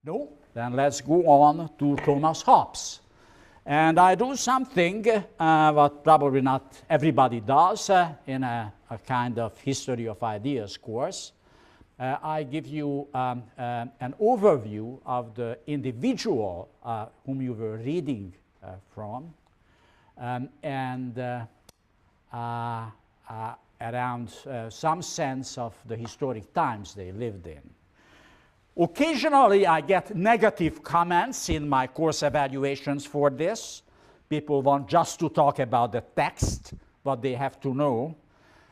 No? Then let's go on to Thomas Hobbes. And I do something what probably not everybody does in a kind of history of ideas course. I give you an overview of the individual whom you were reading from, and around some sense of the historic times they lived in. Occasionally, I get negative comments in my course evaluations for this. People want just to talk about the text, what they have to know.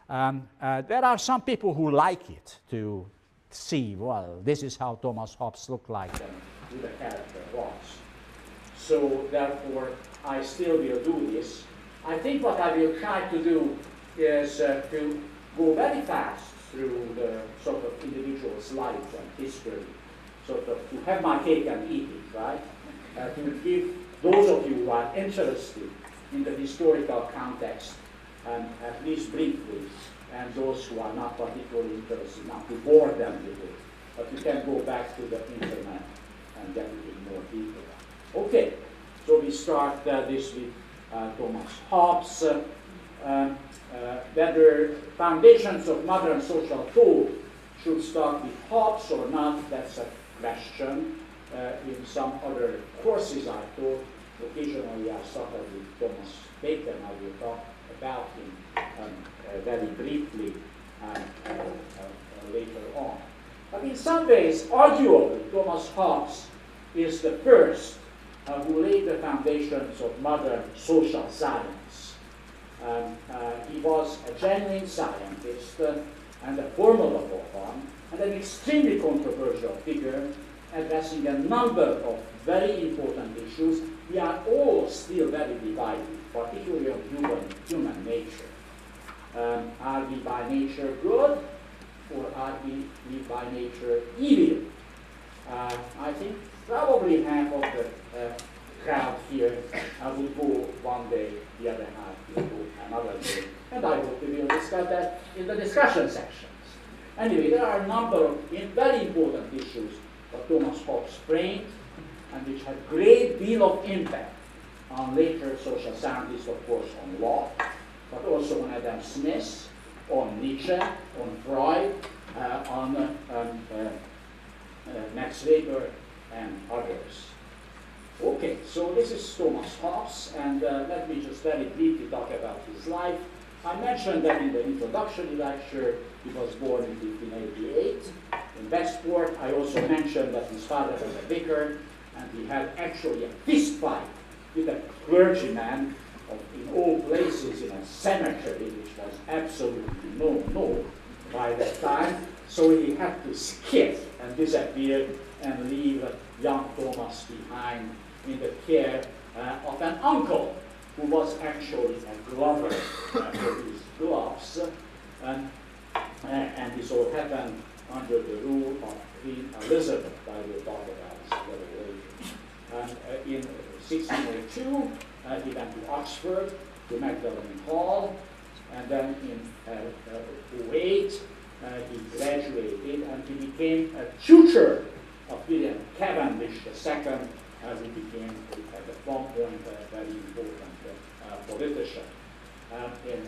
There are some people who like it, to see, well, this is how Thomas Hobbes looked like and who the character was. So therefore, I still will do this. I think what I will try to do is to go very fast through the sort of individual's life and history, sort of to have my cake and eat it, right? To give those of you who are interested in the historical context, at least briefly, and those who are not particularly interested, not to bore them with it, but you can go back to the internet and get it in more detail. Okay, so we start this with Thomas Hobbes. Whether foundations of modern social thought should start with Hobbes or not, that's a question. In some other courses I taught, occasionally I started with Thomas Bacon. I will talk about him very briefly later on. But in some ways, arguably, Thomas Hobbes is the first who laid the foundations of modern social science. He was a genuine scientist and a formidable one, and an extremely controversial figure, addressing a number of very important issues. We are all still very divided, particularly on human nature. Are we by nature good, or are we by nature evil? I think probably half of the crowd here will go one day, the other half will go another day, and I hope we will discuss that in the discussion sections. Anyway, there are a number of very important issues that Thomas Hobbes framed, and which had a great deal of impact on later social scientists, of course, on Locke, but also on Adam Smith, on Nietzsche, on Freud, on Max Weber, and others. Okay, so this is Thomas Hobbes, and let me just very briefly talk about his life. I mentioned that in the introductory lecture. He was born in 1588 in Westport. I also mentioned that his father was a vicar, and he had actually a fist fight with a clergyman in all places in a cemetery, which was absolutely no by that time. So he had to skip and disappear and leave young Thomas behind in the care of an uncle who was actually a glover for his gloves. And this all happened under the rule of Queen Elizabeth. I will talk about this a little later. And in 1602, he went to Oxford, to Magdalen Hall, and then in 08, he graduated, and he became a tutor of William Cavendish II, who became, at one point, a very important politician. In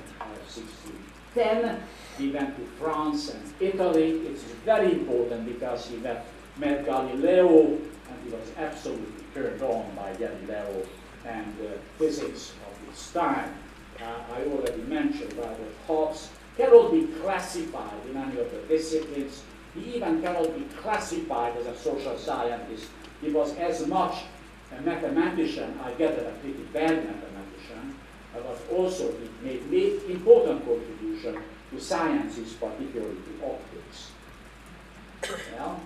1610, he went to France and Italy. It's very important because he met Galileo, and he was absolutely turned on by Galileo and physics of his time. I already mentioned that Hobbes cannot be classified in any of the disciplines. He even cannot be classified as a social scientist. He was as much a mathematician, I gather a pretty bad mathematician, but also he made important contribution to sciences, particularly to optics. Well,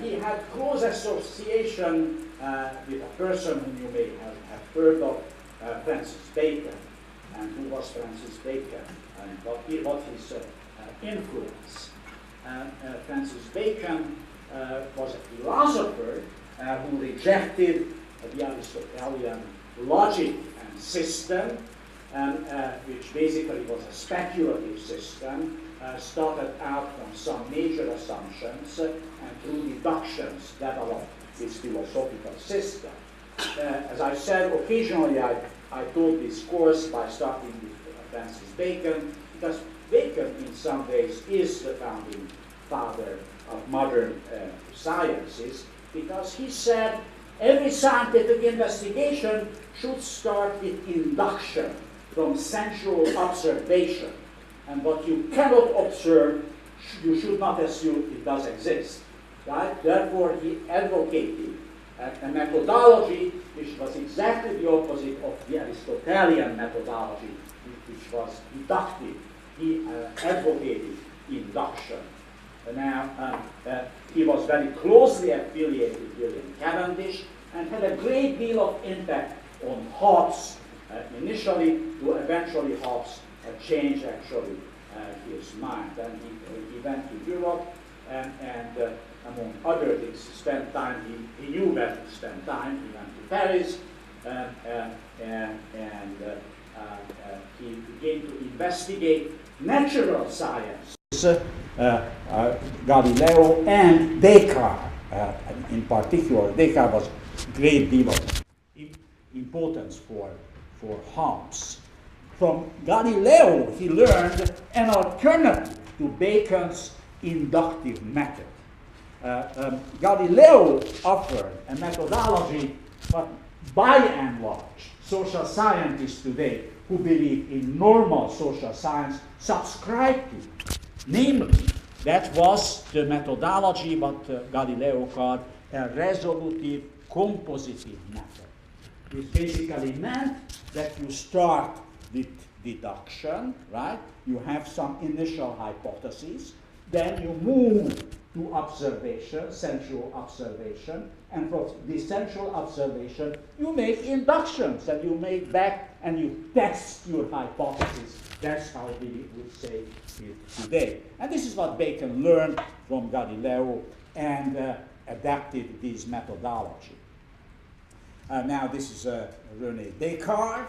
he had close association with a person whom you may have heard of, Francis Bacon. And who was Francis Bacon, and what his influence? Francis Bacon was a philosopher who rejected the Aristotelian logic and system, which basically was a speculative system, started out from some major assumptions and through deductions developed this philosophical system. As I said, occasionally I taught this course by starting with Francis Bacon, because Bacon in some ways is the founding father of modern sciences, because he said every scientific investigation should start with induction from sensual observation. And what you cannot observe, you should not assume it does exist. Right? Therefore, he advocated a methodology which was exactly the opposite of the Aristotelian methodology, which was deductive. He advocated induction. Now, he was very closely affiliated with William Cavendish and had a great deal of impact on Hobbes initially, to eventually Hobbes changed actually his mind. And he went to Europe and among other things, spent time, he knew where to spend time. He went to Paris and he began to investigate natural science. Galileo and Descartes, in particular, Descartes was a great deal of importance for Hobbes. From Galileo, he learned an alternative to Bacon's inductive method. Galileo offered a methodology, but by and large, social scientists today who believe in normal social science subscribe to. Namely, that was the methodology what Galileo called a resolutive compositive method. It basically meant that you start with deduction, right? You have some initial hypotheses, then you move to observation, sensual observation, and from the sensual observation, you make inductions, and you make back and you test your hypothesis. That's how we would say it today. And this is what Bacon learned from Galileo and adapted this methodology. Now this is René Descartes,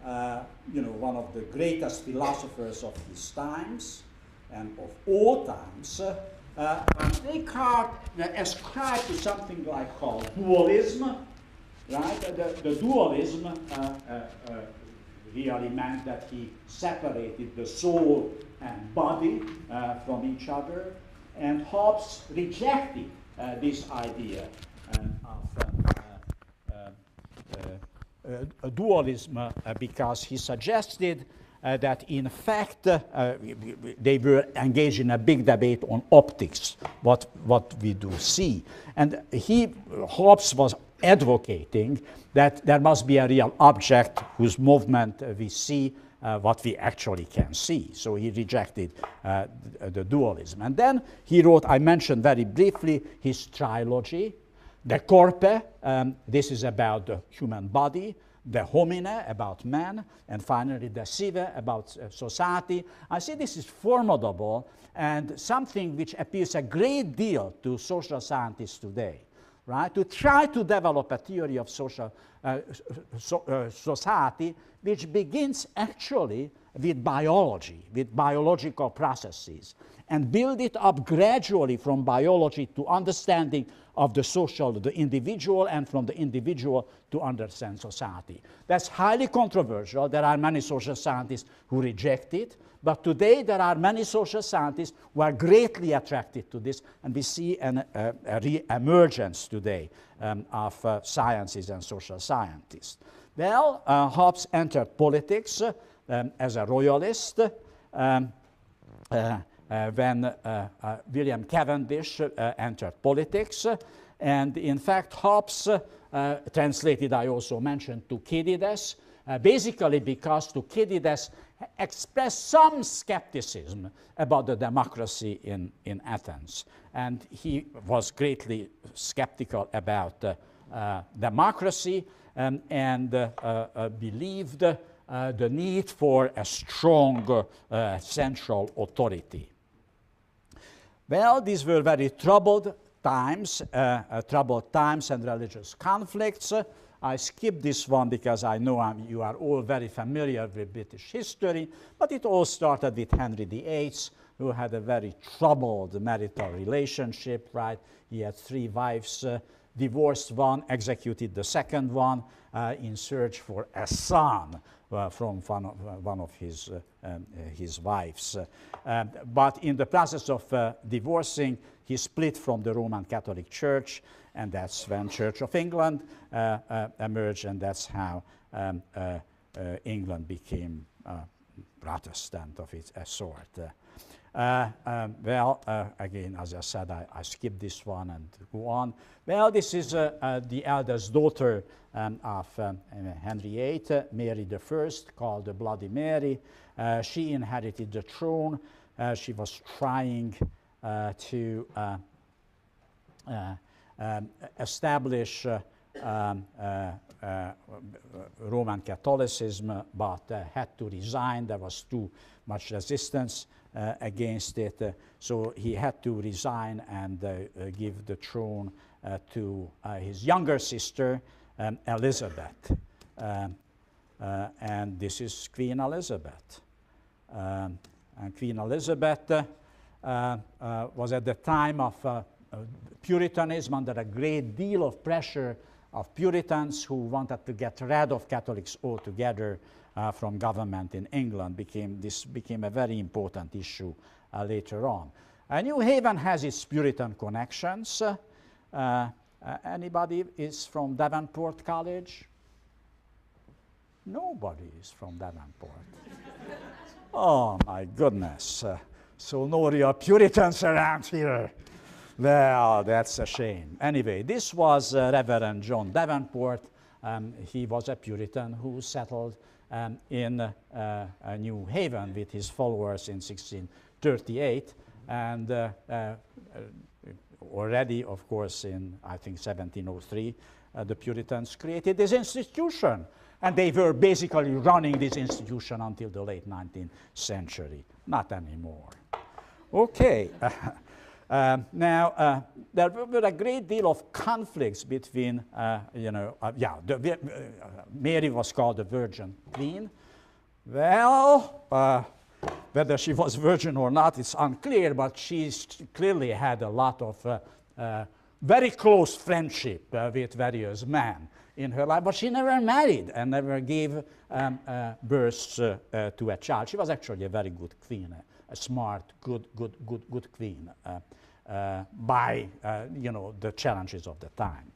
one of the greatest philosophers of his times and of all times. Descartes ascribed to something like called dualism, right? The dualism really meant that he separated the soul and body from each other, and Hobbes rejected this idea of dualism because he suggested that in fact they were engaged in a big debate on optics, what we do see. And Hobbes was advocating that there must be a real object whose movement we see, what we actually can see. So he rejected the dualism. And then he wrote, I mentioned very briefly, his trilogy, De Corpe, this is about the human body, De Homine, about man, and finally De Cive, about society. I see this is formidable and something which appeals a great deal to social scientists today, right? To try to develop a theory of social society which begins actually with biology, with biological processes, and build it up gradually from biology to understanding of the social, the individual, and from the individual to understand society. That's highly controversial. There are many social scientists who reject it, but today there are many social scientists who are greatly attracted to this, and we see a re-emergence today of sciences and social scientists. Well, Hobbes entered politics as a royalist when William Cavendish entered politics. And in fact, Hobbes translated, I also mentioned, Thucydides, basically because Thucydides expressed some skepticism about the democracy in Athens. And he was greatly skeptical about democracy and believed the need for a strong central authority. Well, these were very troubled times and religious conflicts. I skipped this one because I know you are all very familiar with British history, but it all started with Henry VIII, who had a very troubled marital relationship, right? He had 3 wives, divorced one, executed the second one in search for a son from one of his wives. But in the process of divorcing, he split from the Roman Catholic Church, and that's when Church of England emerged, and that's how England became Protestant of its sort. Again, as I said, I skipped this one and go on. Well, this is the eldest daughter of Henry VIII, Mary I, called the Bloody Mary. She inherited the throne. She was trying to establish Roman Catholicism, but had to resign. There was too much resistance against it, so he had to resign and give the throne to his younger sister, Elizabeth. And this is Queen Elizabeth. And Queen Elizabeth was at the time of Puritanism under a great deal of pressure of Puritans who wanted to get rid of Catholics altogether from government in England. This became a very important issue later on. New Haven has its Puritan connections. Anybody is from Devonport College? Nobody is from Devonport. Oh my goodness. So no real Puritans around here. Well, that's a shame. Anyway, this was Reverend John Devonport. He was a Puritan who settled in New Haven with his followers in 1638. And already, of course, in, I think, 1703, the Puritans created this institution. And they were basically running this institution until the late 19th century. Not anymore. Okay. Now, there were a great deal of conflicts between, Mary was called the Virgin Queen. Well, whether she was virgin or not, it's unclear, but she clearly had a lot of very close friendship with various men in her life, but she never married and never gave birth to a child. She was actually a very good queen, a smart, good queen. By the challenges of the time.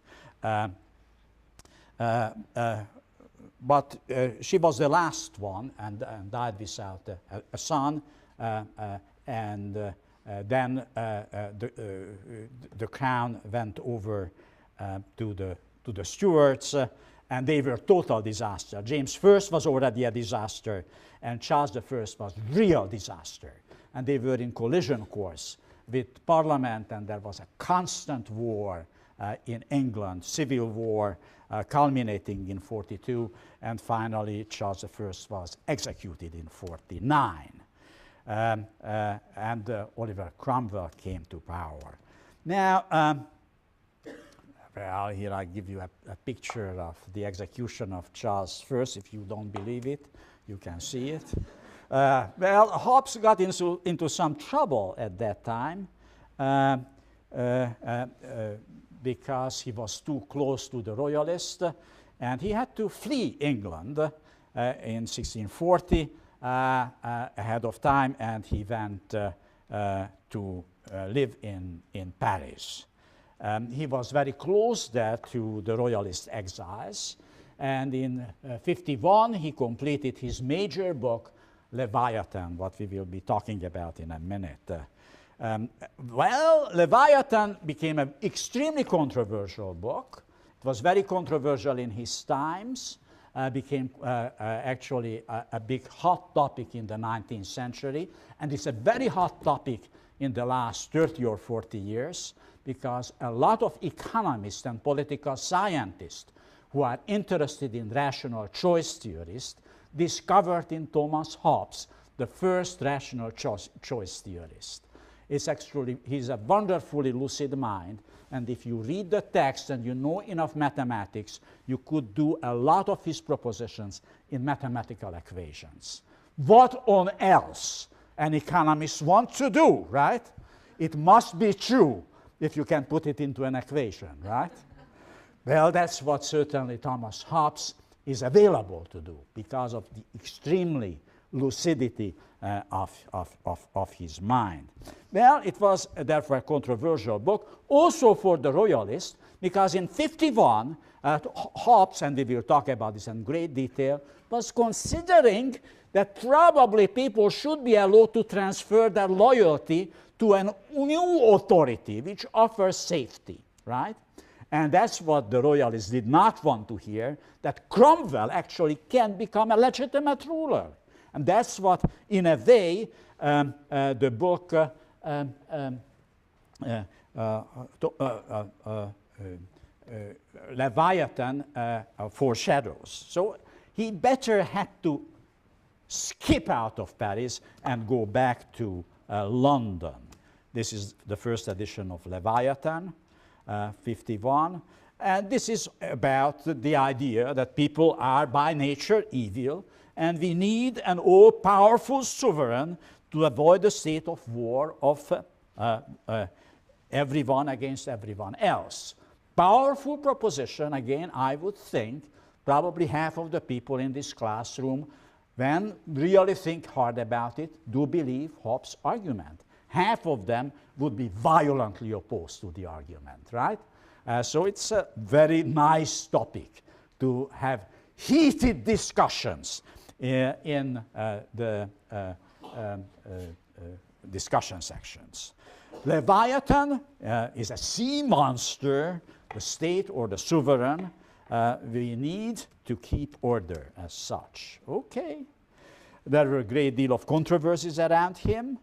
But she was the last one and died without a son, and then the crown went over to the Stuarts, and they were total disaster. James I was already a disaster, and Charles I was real disaster, and they were in collision course with Parliament, and there was a constant war in England, civil war, culminating in 42, and finally Charles I was executed in 49. And Oliver Cromwell came to power. Now, well, here I give you a picture of the execution of Charles I. If you don't believe it, you can see it. Well, Hobbes got into some trouble at that time because he was too close to the royalists, and he had to flee England in 1640 ahead of time, and he went to live in Paris. He was very close there to the royalist exiles, and in 51 he completed his major book, Leviathan, what we will be talking about in a minute. Well, Leviathan became an extremely controversial book. It was very controversial in his times, became actually a big hot topic in the 19th century, and it's a very hot topic in the last 30 or 40 years, because a lot of economists and political scientists who are interested in rational choice theories discovered in Thomas Hobbes the first rational choice theorist. It's actually, he's a wonderfully lucid mind, and if you read the text and you know enough mathematics, you could do a lot of his propositions in mathematical equations. What on else an economist want to do, right? It must be true if you can put it into an equation, right? Well, that's what certainly Thomas Hobbes is available to do because of the extremely lucidity of his mind. Well, it was therefore a controversial book, also for the royalists, because in 51, Hobbes, and we will talk about this in great detail, was considering that probably people should be allowed to transfer their loyalty to a new authority which offers safety, right? And that's what the royalists did not want to hear, that Cromwell actually can become a legitimate ruler. And that's what, in a way, the book Leviathan foreshadows. So he better had to skip out of Paris and go back to London. This is the first edition of Leviathan, 51. And this is about the idea that people are by nature evil, and we need an all-powerful sovereign to avoid the state of war of everyone against everyone else. Powerful proposition, again, I would think, probably half of the people in this classroom, when really think hard about it, do believe Hobbes' argument. Half of them would be violently opposed to the argument, right? So it's a very nice topic to have heated discussions in the discussion sections. Leviathan is a sea monster, the state or the sovereign. We need to keep order as such. Okay. There were a great deal of controversies around him.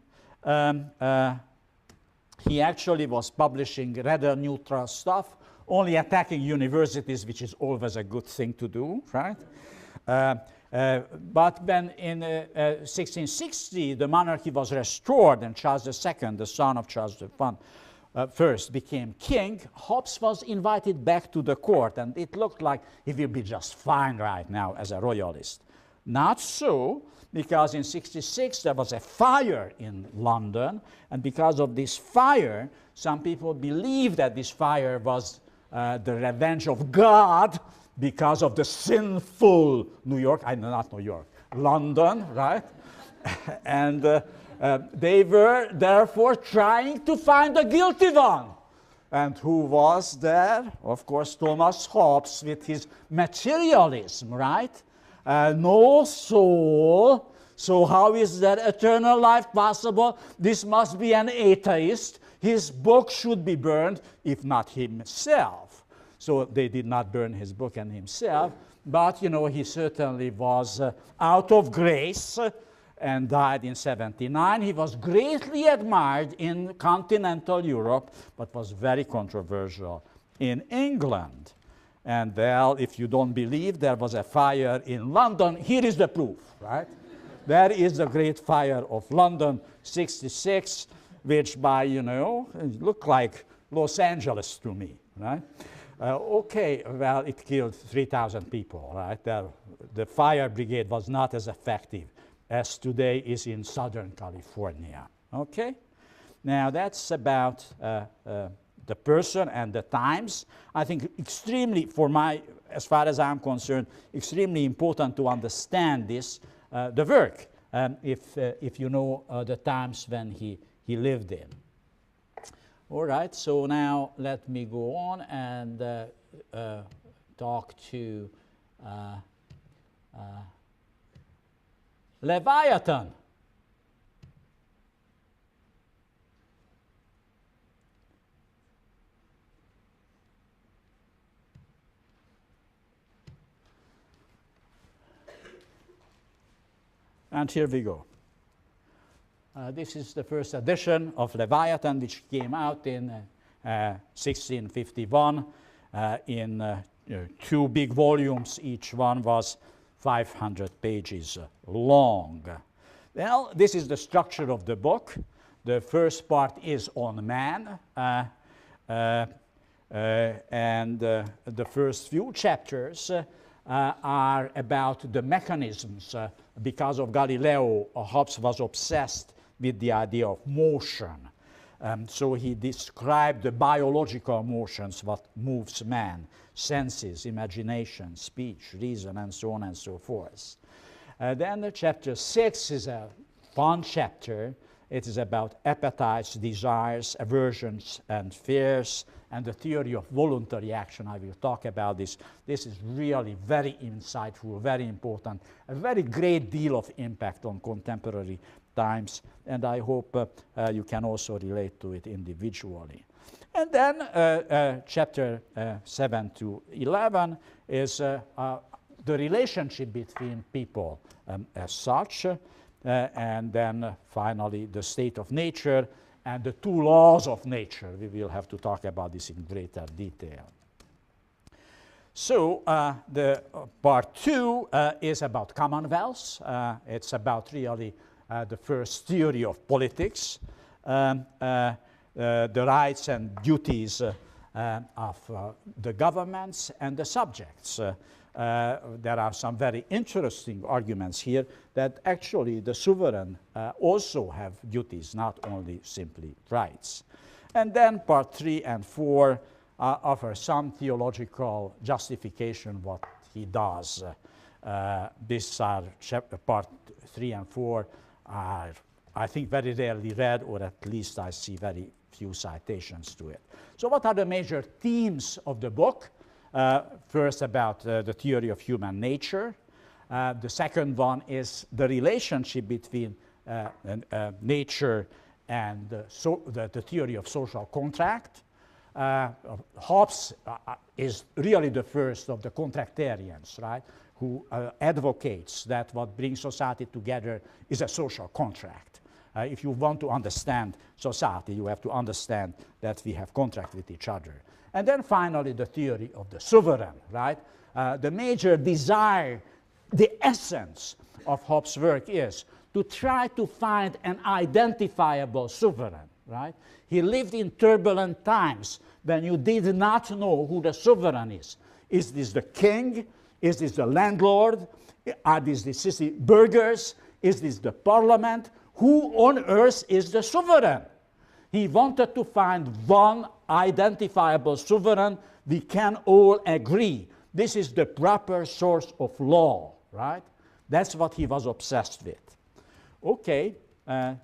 He actually was publishing rather neutral stuff, only attacking universities, which is always a good thing to do, right? But when in 1660 the monarchy was restored and Charles II, the son of Charles I, first became king, Hobbes was invited back to the court, and it looked like he will be just fine right now as a royalist. Not so, because in 66 there was a fire in London, and because of this fire, some people believed that this fire was the revenge of God because of the sinful London, right? And they were therefore trying to find the guilty one. And who was there? Of course, Thomas Hobbes with his materialism, right? No soul, so how is that eternal life possible? This must be an atheist. His book should be burned, if not himself. So they did not burn his book and himself, but you know, he certainly was out of grace and died in 79. He was greatly admired in continental Europe, but was very controversial in England. And well, if you don't believe there was a fire in London, here is the proof, right? There is the Great Fire of London, 66, which by, you know, looked like Los Angeles to me, right? Okay, well, it killed 3,000 people, right? The fire brigade was not as effective as today is in Southern California, okay? Now, that's about the person and the times. I think extremely, as far as I'm concerned, extremely important to understand this, the work, if you know the times when he lived in. All right, so now let me go on and talk to Leviathan. And here we go. This is the first edition of Leviathan, which came out in 1651 in 2 big volumes. Each one was 500 pages long. Well, this is the structure of the book. The first part is on man, and the first few chapters are about the mechanisms. Because of Galileo, Hobbes was obsessed with the idea of motion. So he described the biological motions, what moves man, senses, imagination, speech, reason, and so on and so forth. Then chapter 6 is a fun chapter. It is about appetites, desires, aversions, and fears, and the theory of voluntary action. I will talk about this. This is really very insightful, very important, a very great deal of impact on contemporary times, and I hope you can also relate to it individually. And then chapter 7 to 11 is the relationship between people as such, and then finally the state of nature and the two laws of nature. We will have to talk about this in greater detail. So the part 2 is about commonwealths. It's about really the first theory of politics, the rights and duties of the governments and the subjects. There are some very interesting arguments here that actually the sovereign also have duties, not only simply rights. And then part 3 and 4 offer some theological justification what he does. These are part 3 and 4 are, I think, very rarely read, or at least I see very few citations to it. So what are the major themes of the book? First, about the theory of human nature. The second one is the relationship between nature and the theory of social contract. Hobbes is really the first of the contractarians, right, who advocates that what brings society together is a social contract. If you want to understand society, you have to understand that we have contract with each other. And then finally, the theory of the sovereign, right? The major desire, the essence of Hobbes' work is to try to find an identifiable sovereign, right? He lived in turbulent times when you did not know who the sovereign is. Is this the king? Is this the landlord? Are these the city burghers? Is this the parliament? Who on earth is the sovereign? He wanted to find one identifiable sovereign we can all agree. This is the proper source of law, right? That's what he was obsessed with. Okay,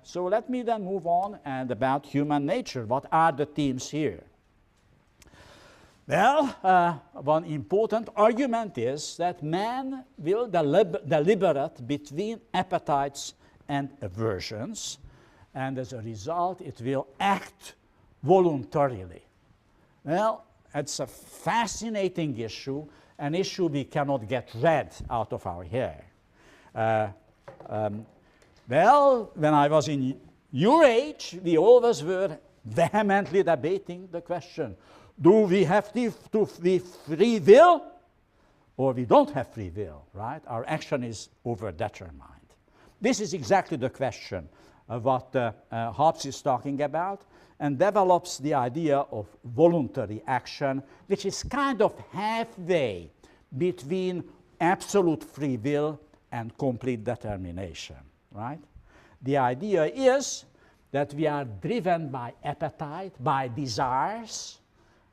so let me then move on and about human nature. What are the themes here? Well, one important argument is that man will deliberate between appetites and aversions, and as a result, it will act voluntarily. Well, it's a fascinating issue, an issue we cannot get rid out of our hair. Well, when I was in your age, we always were vehemently debating the question, do we have free will or we don't have free will, right? Our action is overdetermined. This is exactly the question of what Hobbes is talking about, and develops the idea of voluntary action, which is kind of halfway between absolute free will and complete determination, right? The idea is that we are driven by appetite, by desires.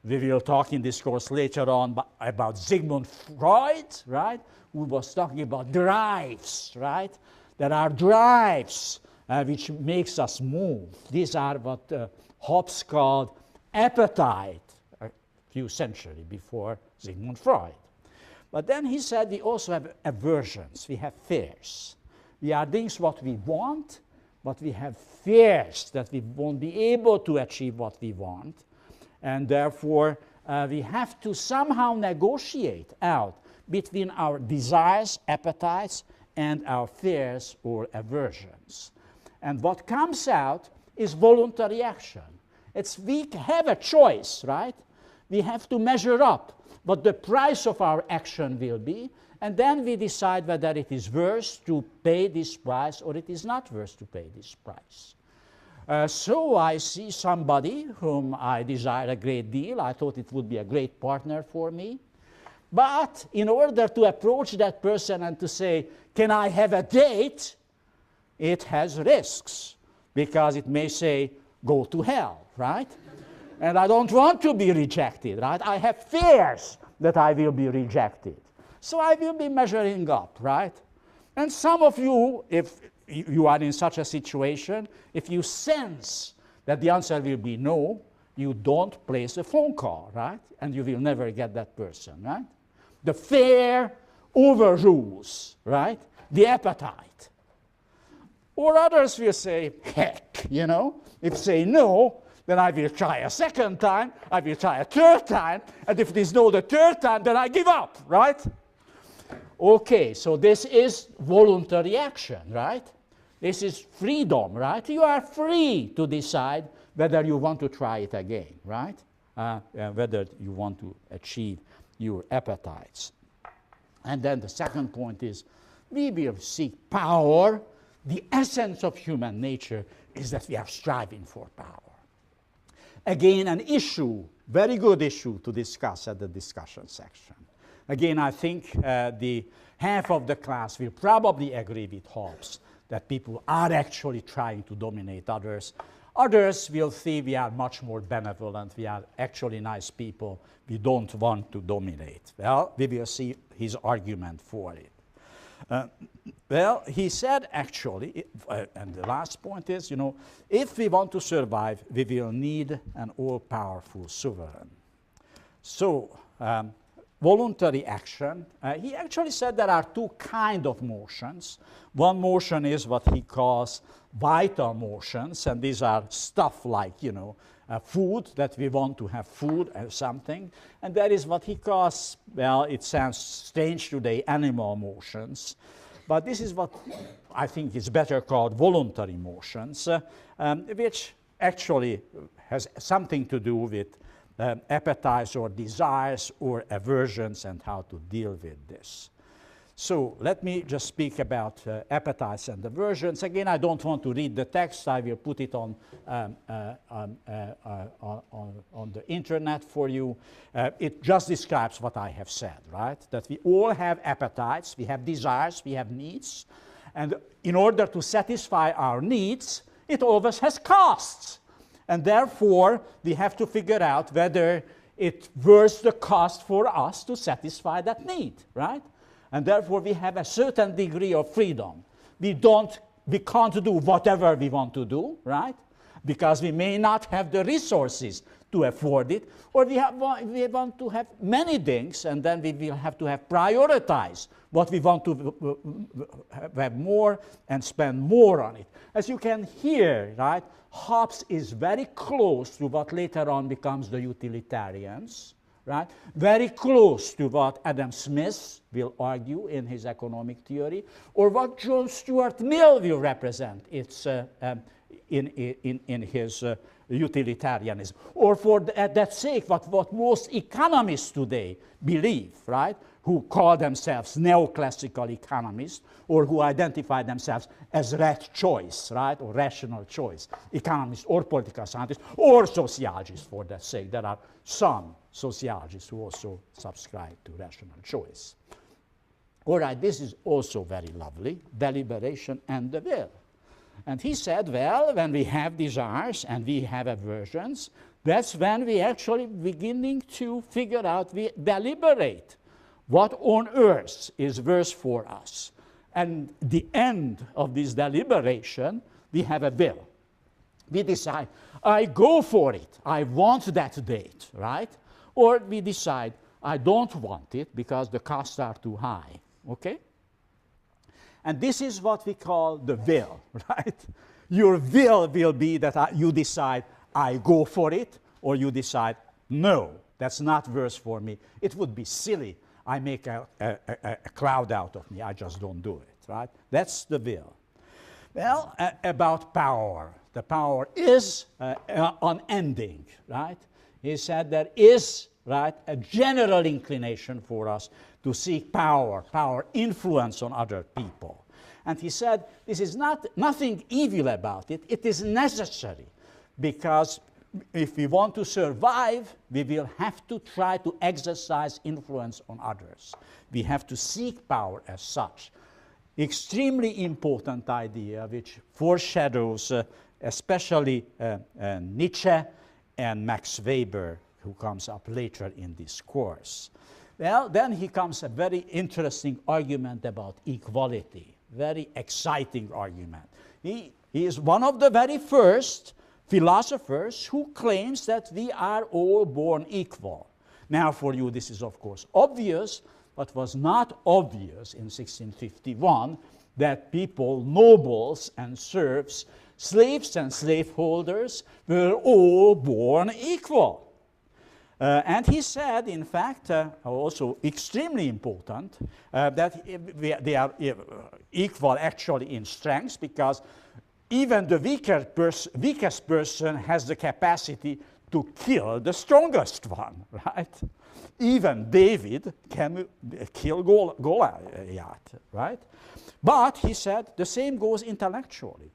We will talk in this course later on about Sigmund Freud, right, who was talking about drives, right? There are drives which makes us move. These are what Hobbes called appetite a few centuries before Sigmund Freud. But then he said we also have aversions, we have fears. We are doing what we want, but we have fears that we won't be able to achieve what we want. And therefore, we have to somehow negotiate out between our desires, appetites, and our fears or aversions. And what comes out is voluntary action. We have a choice, right? We have to measure up what the price of our action will be, and then we decide whether it is worth to pay this price or it is not worth to pay this price. So I see somebody whom I desire a great deal. I thought it would be a great partner for me. But in order to approach that person and to say, can I have a date? It has risks. because it may say, go to hell, right? And I don't want to be rejected, right? I have fears that I will be rejected. So I will be measuring up, right? And some of you, if you are in such a situation, if you sense that the answer will be no, you don't place a phone call, right? And you will never get that person, right? The fear overrules, right? The appetite. Or others will say, heck, you know, if say no, then I will try a second time, I will try a third time, and if it is no the third time, then I give up, right? Okay, so this is voluntary action, right? This is freedom, right? You are free to decide whether you want to try it again, right? Whether you want to achieve your appetites. And then the second point is, we will seek power. The essence of human nature is that we are striving for power. Again, an issue, very good issue to discuss at the discussion section. Again, I think the half of the class will probably agree with Hobbes that people are actually trying to dominate others. Others will see we are much more benevolent, we are actually nice people, we don't want to dominate. Well, we will see his argument for it. Well, he said actually, and the last point is, you know, if we want to survive, we will need an all-powerful sovereign. So, voluntary action, he actually said there are two kinds of motions. One motion is what he calls vital motions, and these are stuff like, you know, food, that we want to have food or something. And that is what he calls, well, it sounds strange today, animal motions. But this is what I think is better called voluntary motions, which actually has something to do with appetites or desires or aversions and how to deal with this. So let me just speak about appetites and aversions. Again, I don't want to read the text. I will put it on the internet for you. It just describes what I have said, right? That we all have appetites, we have desires, we have needs. And in order to satisfy our needs, it always has costs. And therefore, we have to figure out whether it worth the cost for us to satisfy that need, right? And therefore, we have a certain degree of freedom. We can't do whatever we want to do, right? Because we may not have the resources to afford it, or we want to have many things, and then we will have to have prioritize what we want to have more and spend more on it. As you can hear, right, Hobbes is very close to what later on becomes the utilitarians, right? Very close to what Adam Smith will argue in his economic theory, or what John Stuart Mill will represent in his utilitarianism. Or for that sake, what most economists today believe, right? Who call themselves neoclassical economists, or who identify themselves as right choice, right? Or rational choice economists, or political scientists, or sociologists for that sake. There are some sociologists who also subscribe to rational choice. All right, this is also very lovely, deliberation and the will. And he said, well, when we have desires and we have aversions, that's when we actually beginning to figure out, we deliberate what on earth is worse for us. And the end of this deliberation, we have a will. We decide, I go for it, I want that date, right? Or we decide, I don't want it because the costs are too high, okay? And this is what we call the will, right? Your will be that you decide, I go for it, or you decide, no, that's not worse for me. It would be silly. I make a crowd out of me. I just don't do it, right? That's the will. Well, about power. The power is unending, right? He said there is, right, a general inclination for us to seek power, influence on other people. And he said this is nothing evil about it. It is necessary because if we want to survive, we will have to try to exercise influence on others. We have to seek power as such. Extremely important idea which foreshadows especially Nietzsche and Max Weber, who comes up later in this course. Well, then he comes a very interesting argument about equality, very exciting argument. He is one of the very first philosophers who claims that we are all born equal. Now, for you, this is, of course, obvious, but was not obvious in 1651 that people, nobles and serfs, slaves and slaveholders were all born equal. And he said, in fact, also extremely important, that they are equal actually in strength, because even the weakest person has the capacity to kill the strongest one, right? Even David can kill Goliath, right? But he said the same goes intellectually.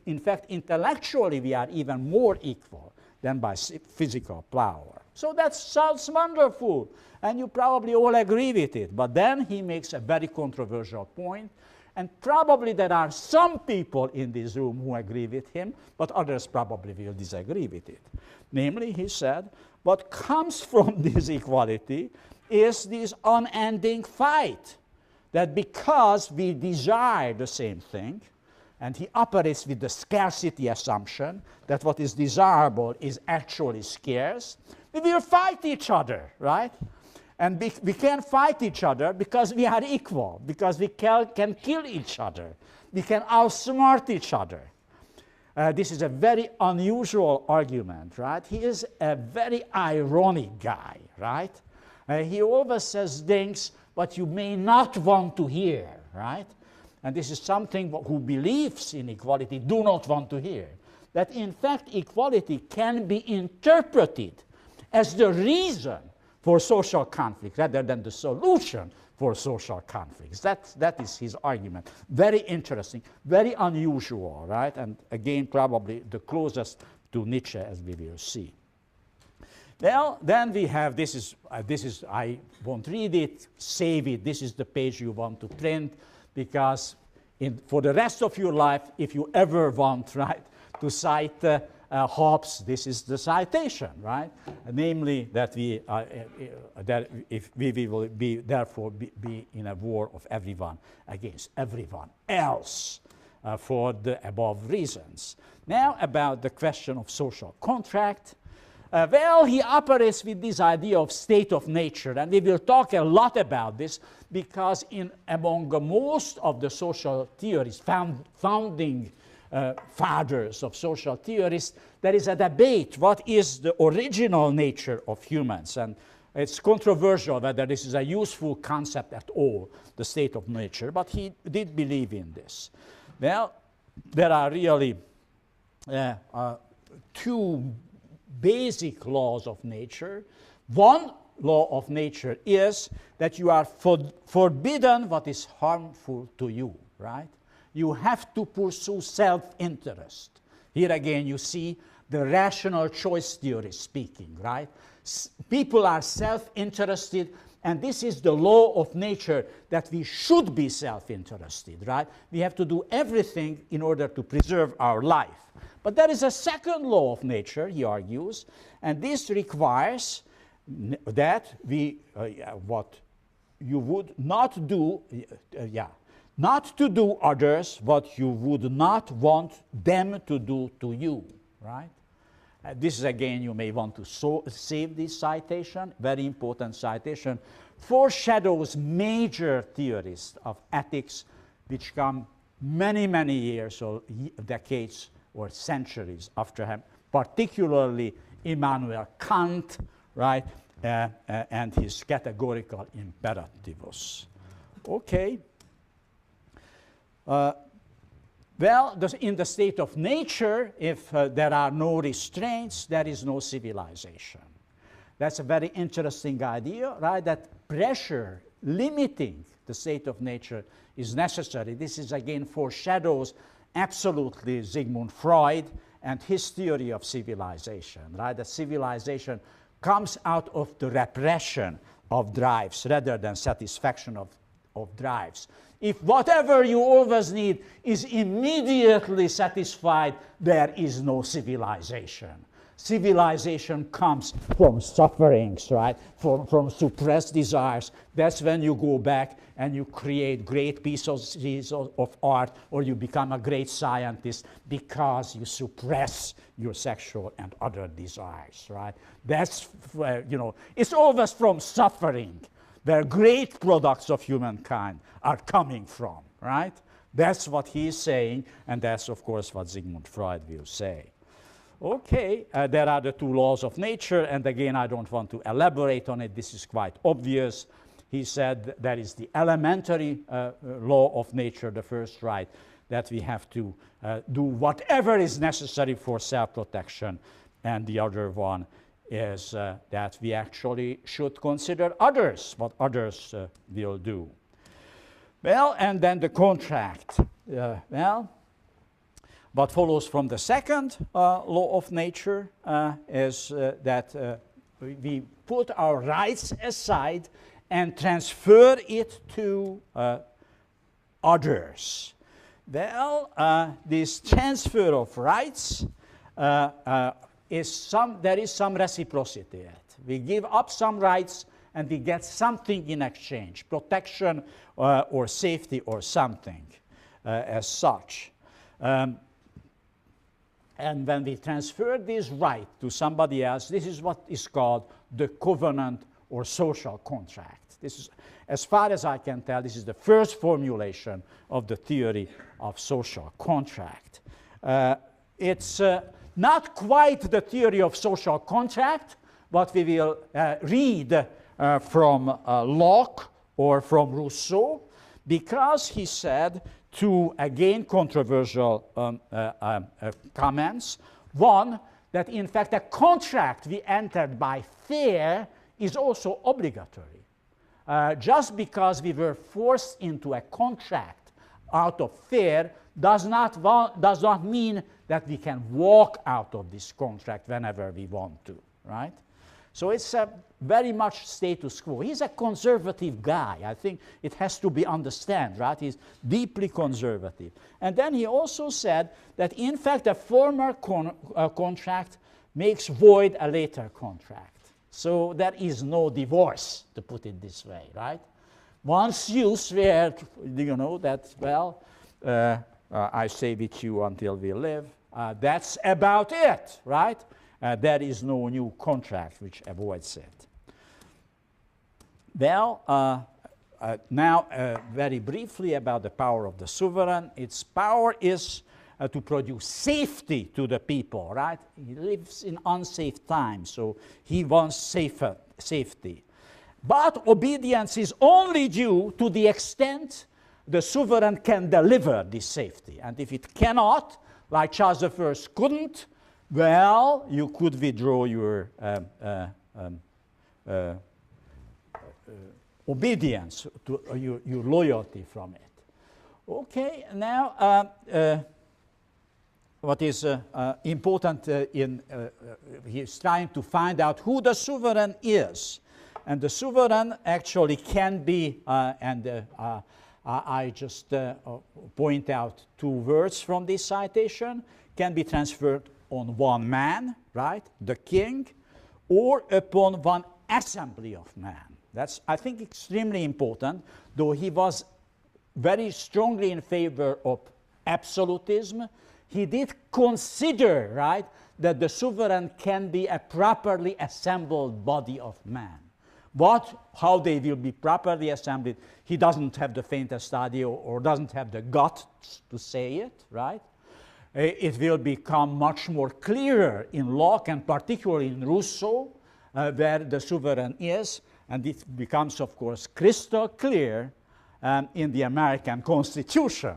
In fact, intellectually we are even more equal than by physical power. So that sounds wonderful, and you probably all agree with it. But then he makes a very controversial point, and probably there are some people in this room who agree with him, but others probably will disagree with it. Namely, he said, what comes from this equality is this unending fight, that because we desire the same thing, and he operates with the scarcity assumption that what is desirable is actually scarce, we will fight each other, right? And we can fight each other because we are equal, because we can kill each other. We can outsmart each other. This is a very unusual argument, right? He is a very ironic guy, right? He always says things what you may not want to hear, right? And this is something who believes in equality do not want to hear. That in fact equality can be interpreted as the reason for social conflict rather than the solution for social conflicts. That is his argument. Very interesting, very unusual, right? And again, probably the closest to Nietzsche, as we will see. Well, then we have, this is I won't read it, save it. This is the page you want to print, because for the rest of your life, if you ever want, right, to cite Hobbes, this is the citation, right? Namely, that we will be therefore be in a war of everyone against everyone else for the above reasons. Now, about the question of social contract. Well, he operates with this idea of state of nature, and we will talk a lot about this, because among most of the social theorists, founding fathers of social theorists, there is a debate what is the original nature of humans, and it's controversial whether this is a useful concept at all, the state of nature, but he did believe in this. Well, there are really two basic laws of nature. One law of nature is that you are forbidden what is harmful to you, right? You have to pursue self-interest. Here again you see the rational choice theory speaking, right? People are self-interested, and this is the law of nature, that we should be self-interested, right? We have to do everything in order to preserve our life. But there is a second law of nature, he argues, and this requires that what you would not do, not to do others what you would not want them to do to you, right? This is, again, you may want to save this citation, very important citation, foreshadows major theories of ethics which come many, many years or decades or centuries after him, particularly Immanuel Kant, right, and his categorical imperativus. Okay. Well, in the state of nature, if there are no restraints, there is no civilization. That's a very interesting idea, right? That pressure limiting the state of nature is necessary. This is, again, foreshadows absolutely Sigmund Freud and his theory of civilization, right? That civilization comes out of the repression of drives rather than satisfaction of drives. If whatever you always need is immediately satisfied, there is no civilization. Civilization comes from sufferings, right? From suppressed desires. That's when you go back and you create great pieces of art, or you become a great scientist because you suppress your sexual and other desires, right? That's, it's always from suffering where great products of humankind are coming from, right? That's what he's saying, and that's, of course, what Sigmund Freud will say. Okay, there are the two laws of nature, and again, I don't want to elaborate on it. This is quite obvious. He said there is the elementary law of nature, the first right, that we have to do whatever is necessary for self-protection, and the other one is that we actually should consider others, what others will do. Well, and then the contract. What follows from the second law of nature is that we put our rights aside and transfer it to others. Well, this transfer of rights, there is some reciprocity in it. We give up some rights and we get something in exchange, protection or safety or something as such. And when we transfer this right to somebody else, this is what is called the covenant or social contract. This is, as far as I can tell, this is the first formulation of the theory of social contract. It's not quite the theory of social contract, but we will read from Locke or from Rousseau, because he said two, again, controversial comments. One, that in fact a contract we entered by fear is also obligatory. Just because we were forced into a contract out of fear does not mean that we can walk out of this contract whenever we want to, right? So it's very much status quo. He's a conservative guy. I think it has to be understood, right? He's deeply conservative. And then he also said that, in fact, a former contract makes void a later contract. So there is no divorce, to put it this way, right? Once you swear, that, well, I stay with you until we live, that's about it, right? There is no new contract which avoids it. Well, now very briefly about the power of the sovereign. Its power is to produce safety to the people, right? He lives in unsafe times, so he wants safety. But obedience is only due to the extent the sovereign can deliver this safety. And if it cannot, like Charles I couldn't, well, you could withdraw your obedience, to your loyalty from it. Okay, now what is important he's trying to find out who the sovereign is. And the sovereign actually can be, I just point out two words from this citation, can be transferred on one man, right, the king, or upon one assembly of men. That's, I think, extremely important, though he was very strongly in favor of absolutism. He did consider, right, that the sovereign can be a properly assembled body of men. But how they will be properly assembled, he doesn't have the faintest idea or doesn't have the guts to say it, right? It will become much more clearer in Locke and particularly in Rousseau, where the sovereign is, and it becomes, of course, crystal clear in the American Constitution,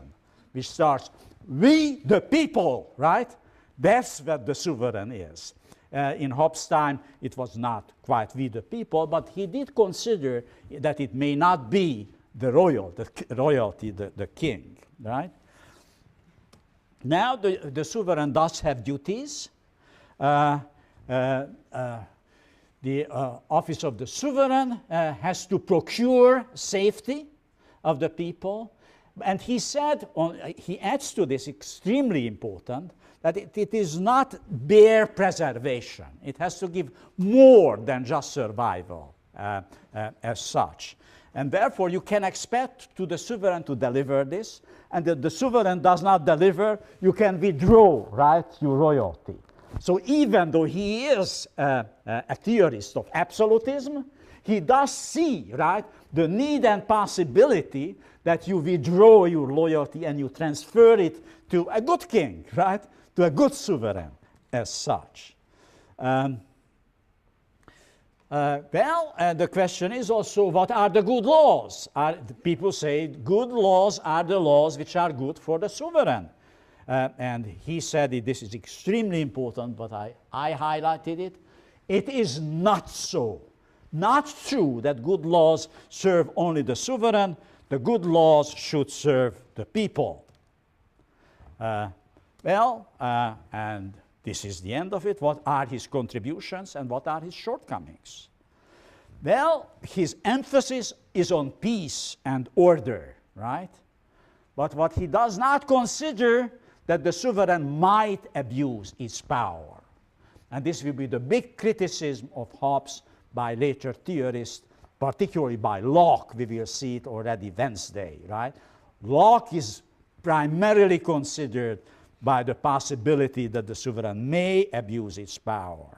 which starts, "We the people," right? That's what the sovereign is. In Hobbes' time, it was not quite "we the people," but he did consider that it may not be the royalty, the king, right? Now, the sovereign does have duties. The office of the sovereign has to procure safety of the people. And he said, he adds to this, extremely important, that it is not bare preservation. It has to give more than just survival as such. And therefore, you can expect to the sovereign to deliver this, and if the sovereign does not deliver, you can withdraw, right, your royalty. So even though he is a theorist of absolutism, he does see, right, the need and possibility that you withdraw your loyalty and you transfer it to a good king, right, to a good sovereign as such. The question is also, what are the good laws? People say good laws are the laws which are good for the sovereign. And he said this is extremely important, but I highlighted it. It is not so. Not true that good laws serve only the sovereign. The good laws should serve the people. And this is the end of it. What are his contributions and what are his shortcomings? Well, his emphasis is on peace and order, right? But what he does not consider that the sovereign might abuse its power. And this will be the big criticism of Hobbes by later theorists, particularly by Locke. We will see it already Wednesday, right? Locke is primarily considered by the possibility that the sovereign may abuse its power.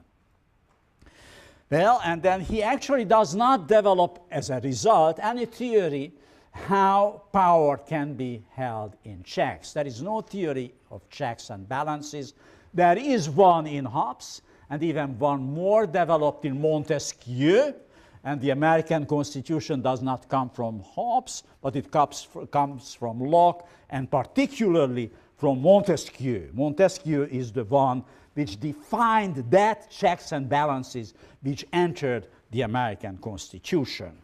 Well, and then he actually does not develop as a result any theory how power can be held in checks. There is no theory of checks and balances. There is one in Hobbes, and even one more developed in Montesquieu. And the American Constitution does not come from Hobbes, but it comes from Locke, and particularly from Montesquieu. Montesquieu is the one which defined that checks and balances which entered the American Constitution.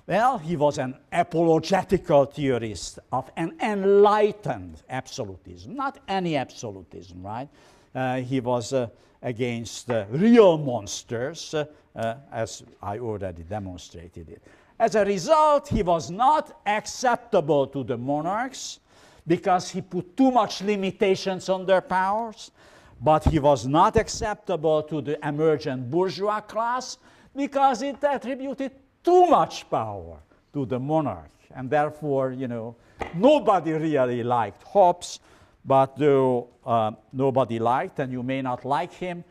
Well, he was an apologetical theorist of an enlightened absolutism, not any absolutism, right? He was against real monsters, as I already demonstrated it. As a result, he was not acceptable to the monarchs because he put too much limitations on their powers, but he was not acceptable to the emergent bourgeois class because it attributed too much power to the monarch. And therefore, you know, nobody really liked Hobbes, but though nobody liked, and you may not like him,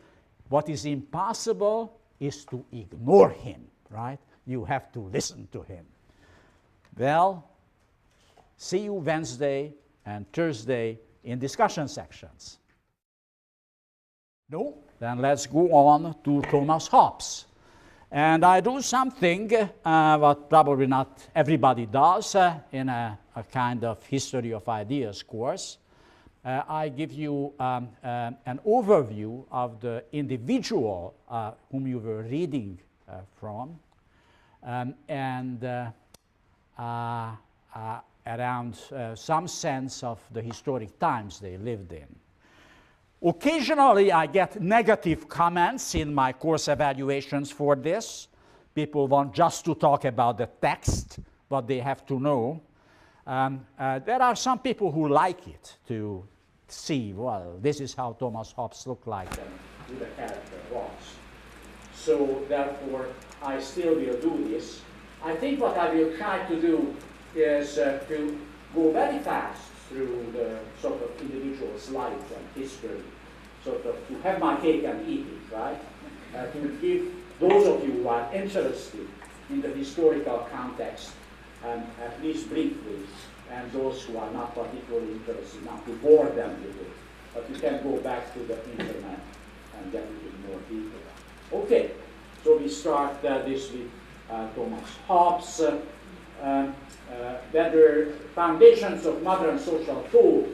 what is impossible is to ignore him, right? You have to listen to him. Well, see you Wednesday and Thursday in discussion sections. No? Then let's go on to Thomas Hobbes. And I do something what probably not everybody does in a kind of history of ideas course. I give you an overview of the individual whom you were reading from, and around some sense of the historic times they lived in. Occasionally, I get negative comments in my course evaluations for this. People want just to talk about the text, what they have to know. There are some people who like it, to see, well, this is how Thomas Hobbes looked like and who the character was. So therefore, I still will do this. I think what I will try to do is to go very fast through the sort of individual's life and history, sort of to have my cake and eat it, right? To give those of you who are interested in the historical context, at least briefly, and those who are not particularly interested, not to bore them with it, but you can go back to the internet and get it in more detail. Okay, so we start this with Thomas Hobbes. Whether foundations of modern social thought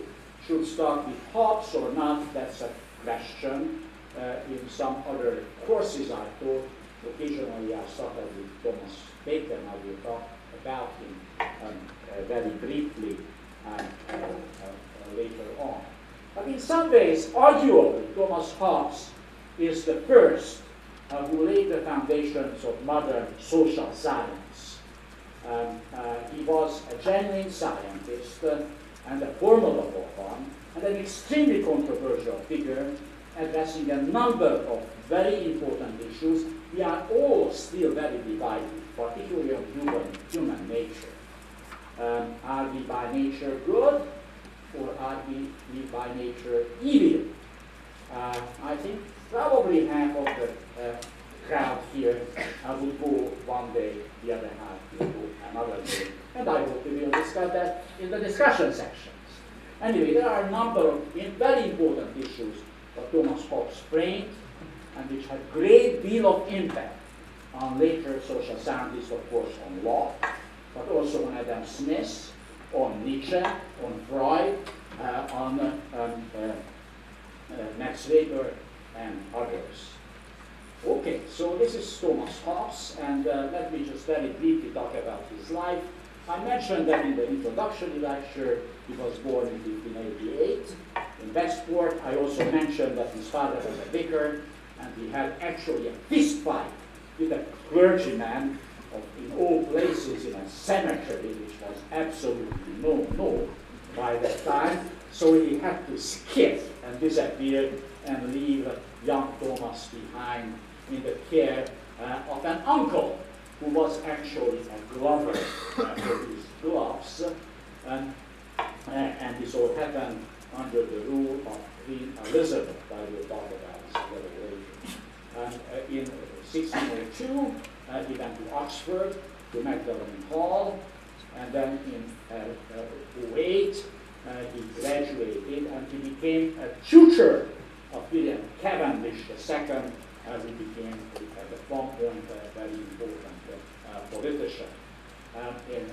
should start with Hobbes or not, that's a question. In some other courses I taught, occasionally I started with Thomas Bacon. I will talk about him very briefly later on. But in some ways, arguably, Thomas Hobbes is the first who laid the foundations of modern social science. He was a genuine scientist and a formidable one, and an extremely controversial figure, addressing a number of very important issues. We are all still very divided, particularly on human nature. Are we by nature good, or are we by nature evil? I think probably half of the crowd here would go one way, the other half will go another way, and I hope we will discuss that in the discussion sections. Anyway, there are a number of very important issues that Thomas Hobbes framed, and which had great deal of impact on later social scientists, of course, on Locke, but also on Adam Smith, on Nietzsche, on Freud, on Max Weber, and others. Okay, so this is Thomas Hobbes, and let me just very briefly talk about his life. I mentioned that in the introductory lecture. He was born in 1588 in Westport. I also mentioned that his father was a vicar, and he had actually a fist fight with a clergyman in all places in a cemetery, which was absolutely no by that time. So he had to skip and disappear and leave young Thomas behind in the care of an uncle who was actually a glover for his gloves. And this all happened under the rule of Queen Elizabeth. I will talk about this a little later. In 1602, he went to Oxford, to Magdalen Hall, and then in 08, he graduated and he became a tutor of William Cavendish II, who became at one point a very important politician. In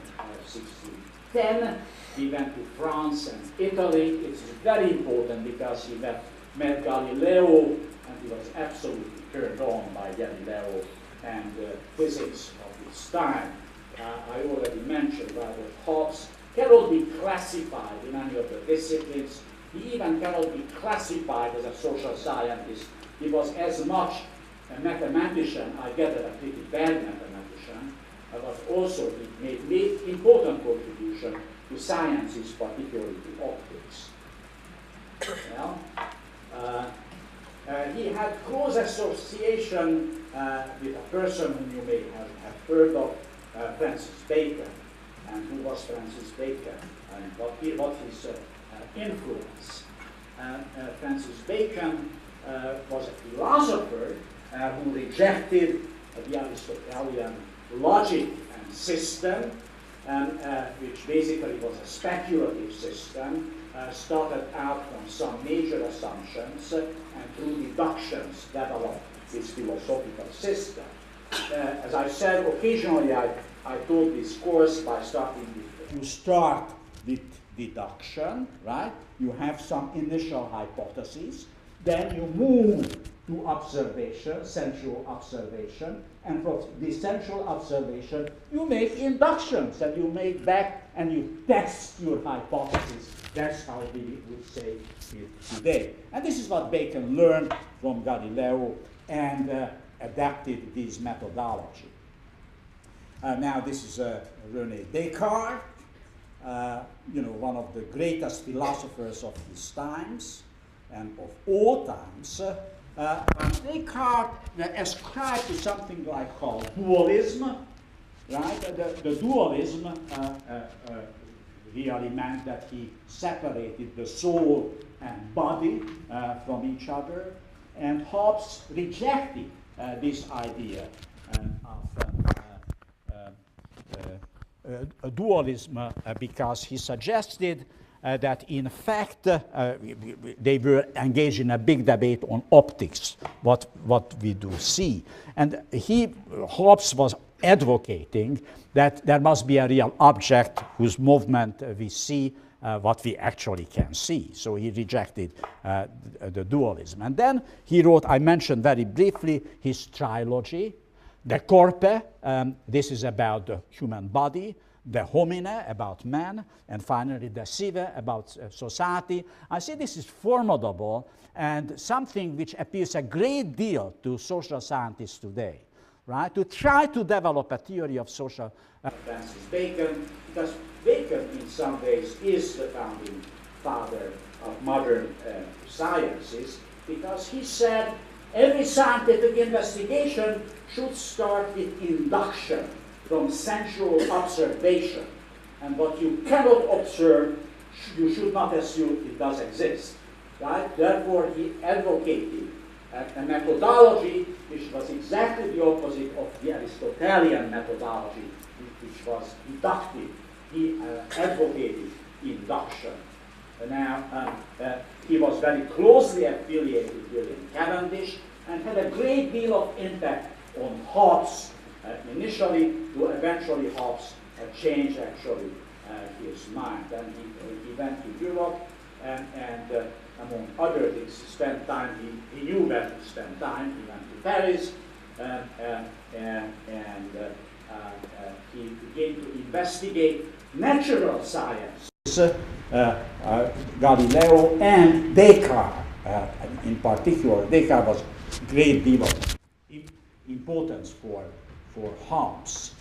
1610, he went to France and Italy. It's very important because he met Galileo, and he was absolutely turned on by Galileo and physics of his time. I already mentioned that Hobbes cannot be classified in any of the disciplines. He even cannot be classified as a social scientist. He was as much a mathematician, I gather a pretty bad mathematician, but also he made important contribution to sciences, particularly to optics. Well, he had close association with a person whom you may have heard of, Francis Bacon. And who was Francis Bacon, and what his influence? Francis Bacon was a philosopher who rejected the Aristotelian logic and system, which basically was a speculative system, started out from some major assumptions, and through deductions developed this philosophical system. As I said, occasionally I taught this course by starting with, you start with deduction, right? You have some initial hypotheses, then you move to observation, sensual observation, and from this sensual observation, you make inductions, and you make back, and you test your hypothesis. That's how we would say it today. And this is what Bacon learned from Galileo and adapted this methodology. Now this is René Descartes, one of the greatest philosophers of his times and of all times. Descartes ascribed to something like called dualism, right? The dualism really meant that he separated the soul and body from each other, and Hobbes rejected this idea of dualism because he suggested that in fact they were engaged in a big debate on optics, what we do see. And Hobbes was advocating that there must be a real object whose movement we see, what we actually can see. So he rejected the dualism. And then he wrote, I mentioned very briefly, his trilogy, De Corpe, this is about the human body, De Homine, about man, and finally De Cive, about society. I say this is formidable and something which appeals a great deal to social scientists today. right, to try to develop a theory of social. Francis Bacon, because Bacon in some ways is the founding father of modern sciences, because he said every scientific investigation should start with induction from sensual observation, and what you cannot observe, you should not assume it does exist, right? Therefore, he advocated a methodology which was exactly the opposite of the Aristotelian methodology, which was deductive. He advocated induction. Now, he was very closely affiliated with William Cavendish and had a great deal of impact on Hobbes initially, to eventually Hobbes changed actually his mind. And he went to Europe and among other things, spent time, he knew where to spend time. He went to Paris and he began to investigate natural science. Galileo and Descartes, in particular, Descartes was a great deal of importance for Hobbes.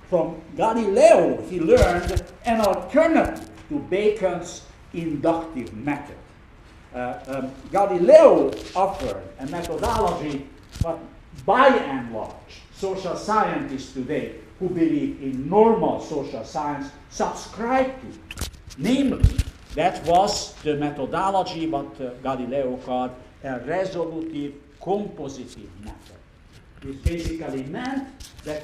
From Galileo, he learned an alternative to Bacon's inductive method. Galileo offered a methodology, but by and large, social scientists today who believe in normal social science subscribe to. Namely, that was the methodology what Galileo called a resolutive compositive method. It basically meant that